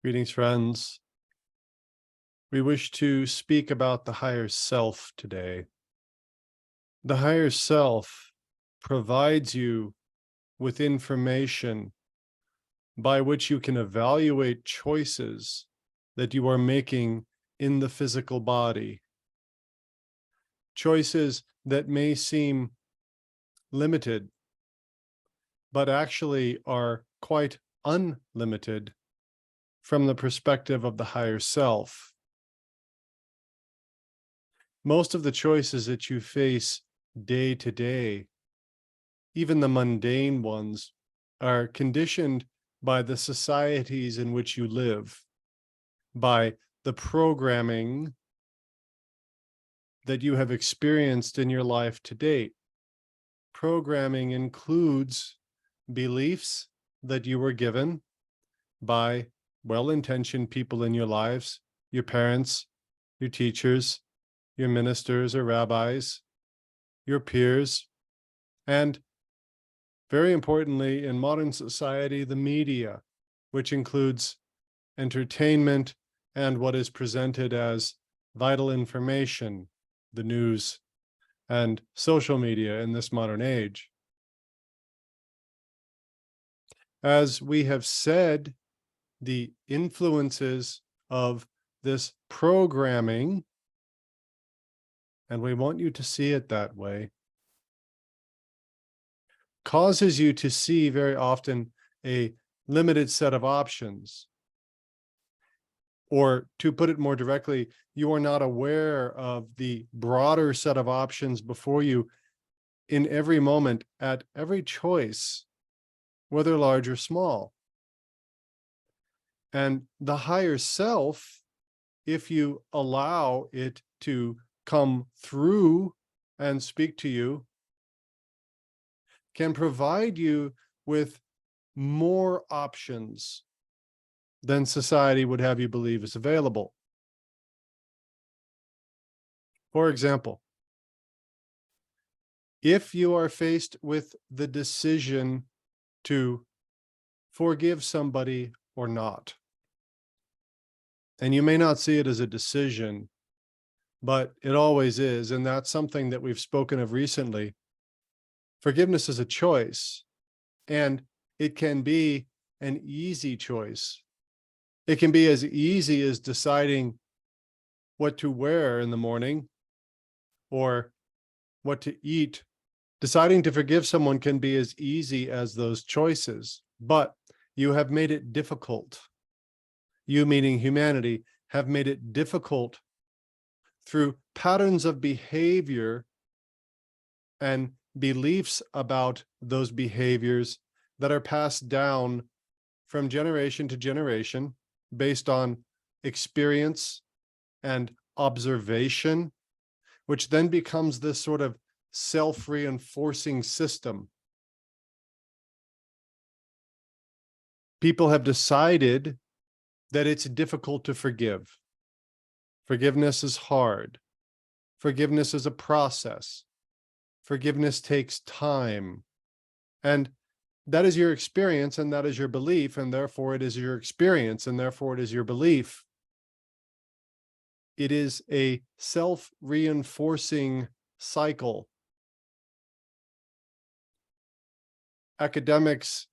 Greetings, friends. We wish to speak about the higher self today. The higher self provides you with information by which you can evaluate choices that you are making in the physical body. Choices that may seem limited, but actually are quite unlimited from the perspective of the higher self. Most of the choices that you face day to day, even the mundane ones, are conditioned by the societies in which you live, by the programming that you have experienced in your life to date. Programming includes beliefs that you were given by well-intentioned people in your lives, your parents, your teachers, your ministers or rabbis, your peers, and very importantly, in modern society, the media, which includes entertainment and what is presented as vital information, the news, and social media in this modern age. As we have said, the influences of this programming, and we want you to see it that way, causes you to see very often a limited set of options. Or to put it more directly, you are not aware of the broader set of options before you in every moment, at every choice, whether large or small. And the higher self, if you allow it to come through and speak to you, can provide you with more options than society would have you believe is available. For example, if you are faced with the decision to forgive somebody or not, and you may not see it as a decision, but it always is, and that's something that we've spoken of recently. Forgiveness is a choice, and it can be an easy choice. It can be as easy as deciding what to wear in the morning or what to eat. Deciding to forgive someone can be as easy as those choices, but you have made it difficult. You, meaning humanity, have made it difficult through patterns of behavior and beliefs about those behaviors that are passed down from generation to generation based on experience and observation, which then becomes this sort of self-reinforcing system. People have decided that it's difficult to forgive. Forgiveness is hard. Forgiveness is a process. Forgiveness takes time. And that is your experience, and that is your belief, and therefore it is your experience, and therefore it is your belief. It is a self-reinforcing cycle. Academics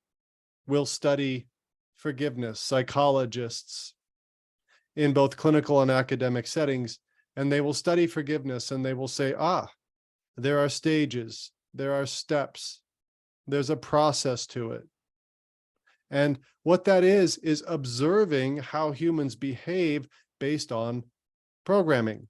will study forgiveness, psychologists in both clinical and academic settings, and they will study forgiveness and they will say, there are stages, there are steps, there's a process to it. And what that is observing how humans behave based on programming,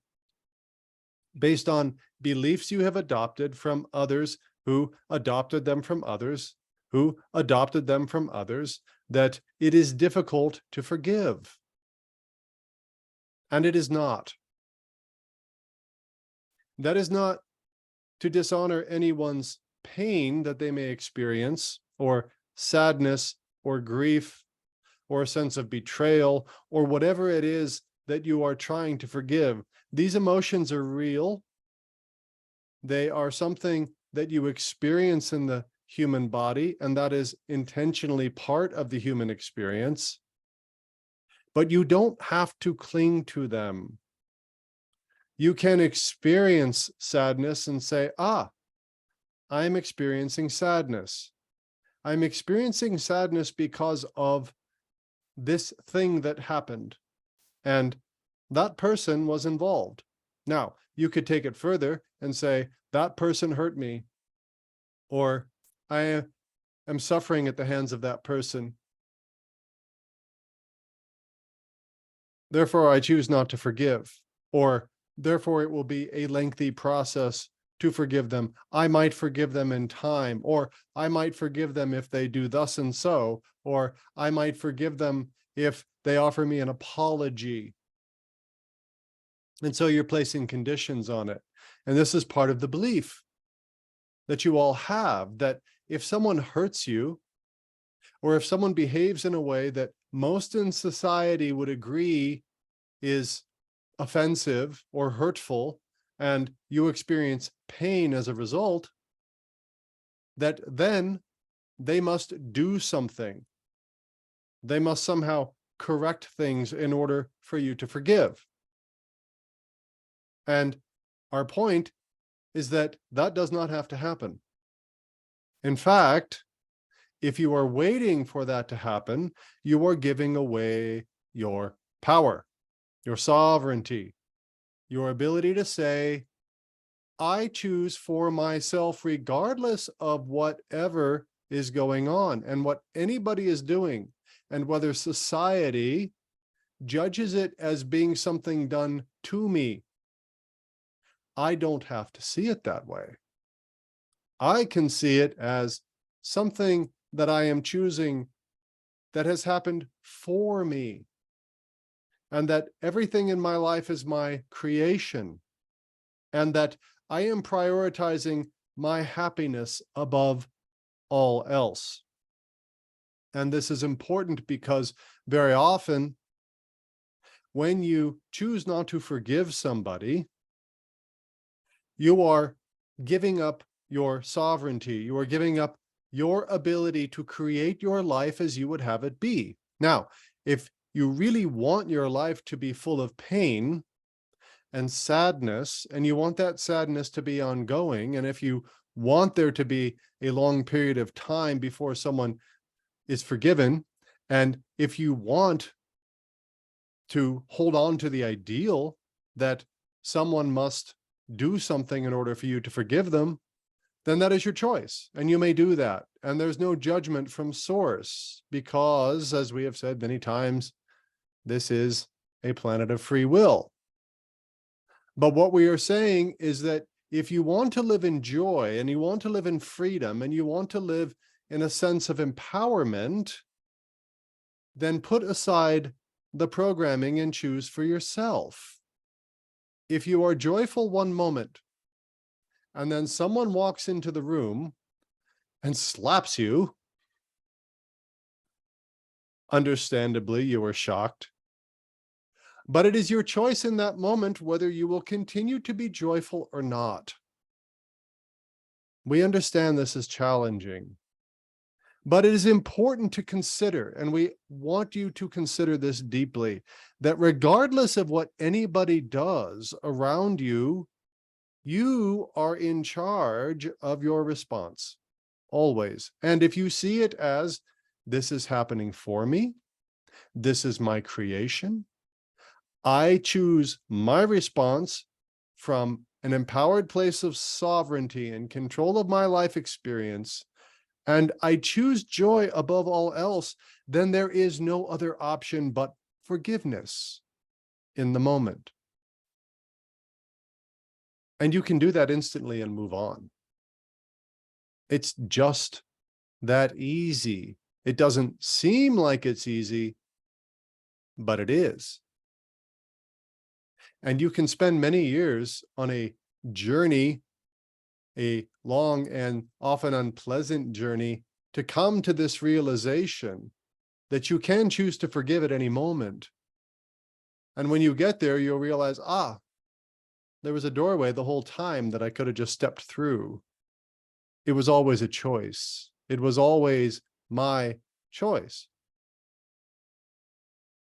based on beliefs you have adopted from others who adopted them from others, who adopted them from others, that it is difficult to forgive. And it is not. That is not to dishonor anyone's pain that they may experience, or sadness, or grief, or a sense of betrayal, or whatever it is that you are trying to forgive. These emotions are real. They are something that you experience in the human body, and that is intentionally part of the human experience. but you don't have to cling to them. You can experience sadness and say, I'm experiencing sadness. I'm experiencing sadness because of this thing that happened, and that person was involved. Now, you could take it further and say, that person hurt me, or I am suffering at the hands of that person. Therefore, I choose not to forgive, or therefore it will be a lengthy process to forgive them. I might forgive them in time, or I might forgive them if they do thus and so, or I might forgive them if they offer me an apology. And so you're placing conditions on it. And this is part of the belief that you all have, that if someone hurts you, or if someone behaves in a way that most in society would agree is offensive or hurtful, and you experience pain as a result, that then they must do something. They must somehow correct things in order for you to forgive. And our point is that that does not have to happen. In fact, if you are waiting for that to happen, you are giving away your power, your sovereignty, your ability to say, I choose for myself, regardless of whatever is going on and what anybody is doing, and whether society judges it as being something done to me. I don't have to see it that way. I can see it as something that I am choosing that has happened for me, and that everything in my life is my creation, and that I am prioritizing my happiness above all else. And this is important because very often when you choose not to forgive somebody, you are giving up your sovereignty. You are giving up your ability to create your life as you would have it be. Now, if you really want your life to be full of pain and sadness, and you want that sadness to be ongoing, and if you want there to be a long period of time before someone is forgiven, and if you want to hold on to the ideal that someone must do something in order for you to forgive them, then that is your choice, and you may do that. And there's no judgment from source, because, as we have said many times, this is a planet of free will. But what we are saying is that if you want to live in joy, and you want to live in freedom, and you want to live in a sense of empowerment, then put aside the programming and choose for yourself. If you are joyful one moment, and then someone walks into the room and slaps you, understandably, you are shocked. But it is your choice in that moment whether you will continue to be joyful or not. We understand this is challenging, but it is important to consider, and we want you to consider this deeply, that regardless of what anybody does around you, you are in charge of your response, always. And if you see it as, this is happening for me, this is my creation, I choose my response from an empowered place of sovereignty and control of my life experience, and I choose joy above all else, then there is no other option but forgiveness in the moment. And you can do that instantly and move on. It's just that easy. It doesn't seem like it's easy, but it is. And you can spend many years on a journey, a long and often unpleasant journey, to come to this realization that you can choose to forgive at any moment. And when you get there, you'll realize, there was a doorway the whole time that I could have just stepped through. It was always a choice. It was always my choice.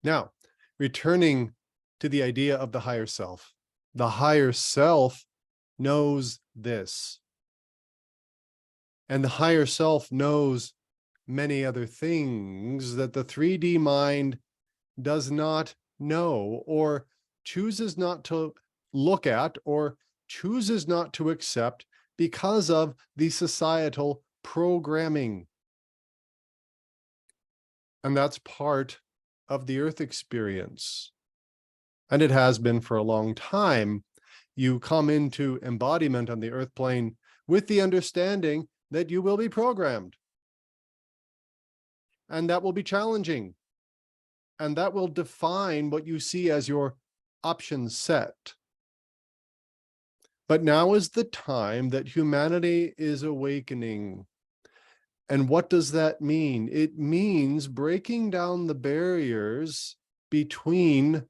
Now, returning to the idea of the higher self. The higher self knows this. And the higher self knows many other things that the 3D mind does not know, or chooses not to look at, or chooses not to accept because of the societal programming. And that's part of the earth experience. And it has been for a long time. You come into embodiment on the earth plane with the understanding that you will be programmed. And that will be challenging. And that will define what you see as your option set. But now is the time that humanity is awakening. And what does that mean? It means breaking down the barriers between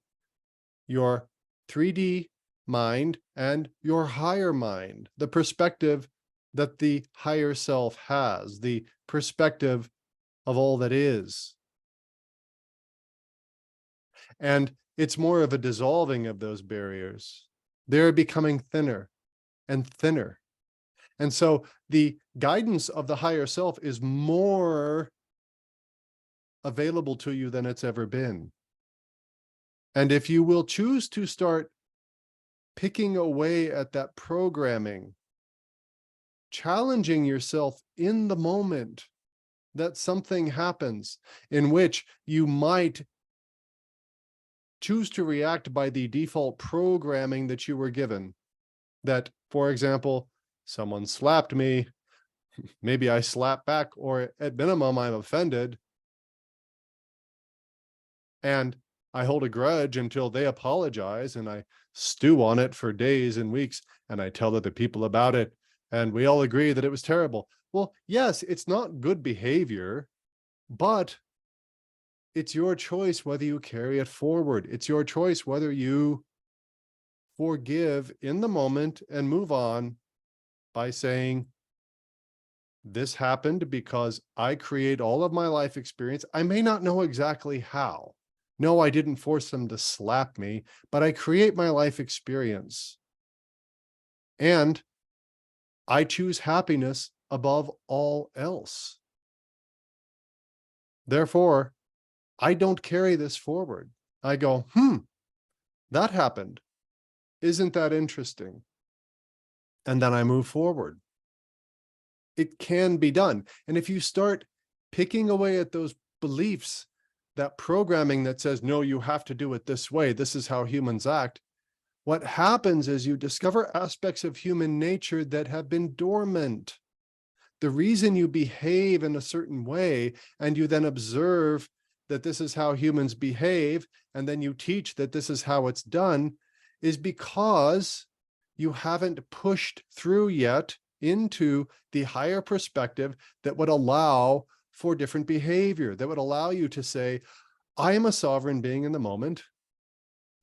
your 3D mind and your higher mind, the perspective that the higher self has, the perspective of all that is. And it's more of a dissolving of those barriers. They're becoming thinner and thinner. And so the guidance of the higher self is more available to you than it's ever been. And if you will choose to start picking away at that programming, challenging yourself in the moment that something happens in which you might choose to react by the default programming that you were given. That, for example, someone slapped me, maybe I slap back, or at minimum, I'm offended. And I hold a grudge until they apologize, and I stew on it for days and weeks, and I tell other people about it, and we all agree that it was terrible. Well, yes, it's not good behavior, but it's your choice whether you carry it forward. It's your choice whether you forgive in the moment and move on by saying, this happened because I create all of my life experience. I may not know exactly how. No, I didn't force them to slap me, but I create my life experience. And I choose happiness above all else. Therefore, I don't carry this forward. I go, that happened. Isn't that interesting? And then I move forward. It can be done. And if you start picking away at those beliefs, that programming that says, no, you have to do it this way, this is how humans act, what happens is you discover aspects of human nature that have been dormant. The reason you behave in a certain way, and you then observe that this is how humans behave, and then you teach that this is how it's done, is because you haven't pushed through yet into the higher perspective that would allow for different behavior, that would allow you to say, I am a sovereign being in the moment,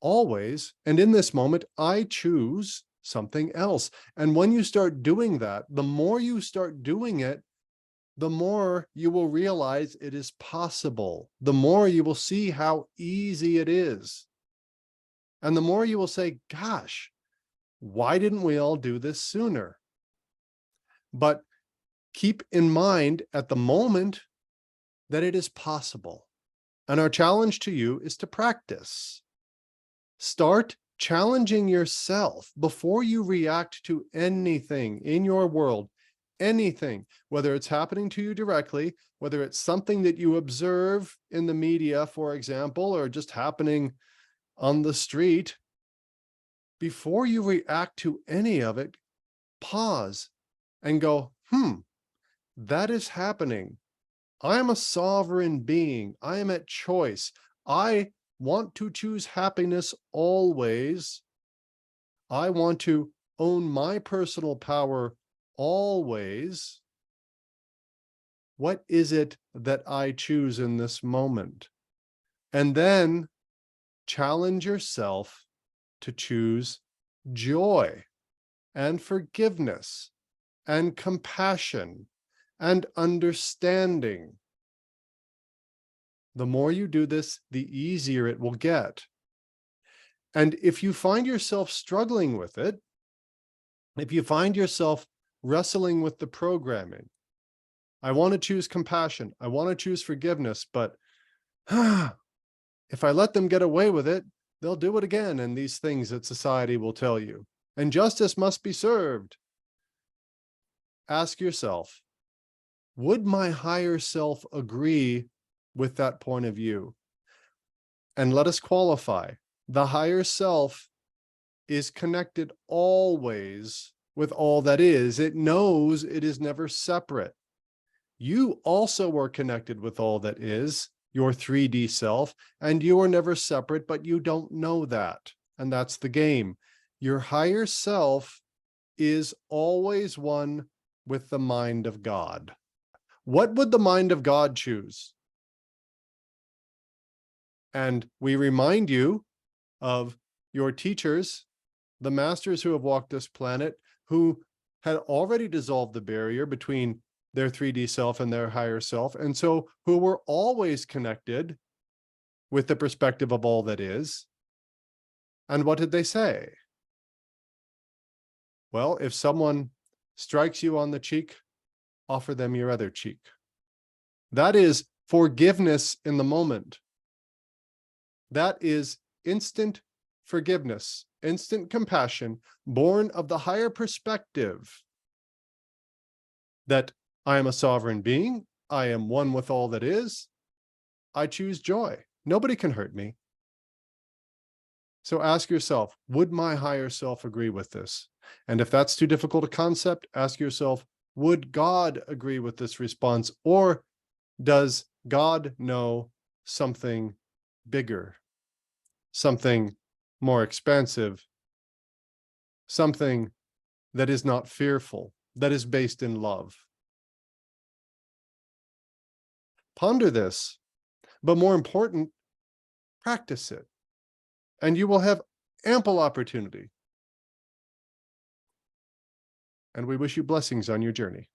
always, and in this moment, I choose something else. And when you start doing that, the more you start doing it, the more you will realize it is possible. The more you will see how easy it is. And the more you will say, gosh, why didn't we all do this sooner? But keep in mind at the moment that it is possible. And our challenge to you is to practice. Start challenging yourself before you react to anything in your world, anything, whether it's happening to you directly, whether it's something that you observe in the media, for example, or just happening on the street. Before you react to any of it, pause and go, that is happening. I am a sovereign being. I am at choice. I want to choose happiness always. I want to own my personal power always. What is it that I choose in this moment? And then challenge yourself to choose joy and forgiveness and compassion and understanding. The more you do this, the easier it will get. And if you find yourself struggling with it, if you find yourself wrestling with the programming, I want to choose compassion, I want to choose forgiveness, but if I let them get away with it, they'll do it again. And these things that society will tell you, and justice must be served. Ask yourself, would my higher self agree with that point of view? And let us qualify. The higher self is connected always with all that is. It knows it is never separate. You also are connected with all that is, your 3D self, and you are never separate, but you don't know that. And that's the game. Your higher self is always one with the mind of God. What would the mind of God choose? And we remind you of your teachers, the masters who have walked this planet, who had already dissolved the barrier between their 3D self and their higher self, and so who were always connected with the perspective of all that is. And what did they say? Well, if someone strikes you on the cheek, offer them your other cheek. That is forgiveness in the moment. That is instant forgiveness, instant compassion, born of the higher perspective that I am a sovereign being, I am one with all that is, I choose joy. Nobody can hurt me. So ask yourself, would my higher self agree with this? And if that's too difficult a concept, ask yourself, would God agree with this response? Or does God know something bigger, something more expansive, something that is not fearful, that is based in love? Ponder this, but more important, practice it, and you will have ample opportunity. And we wish you blessings on your journey.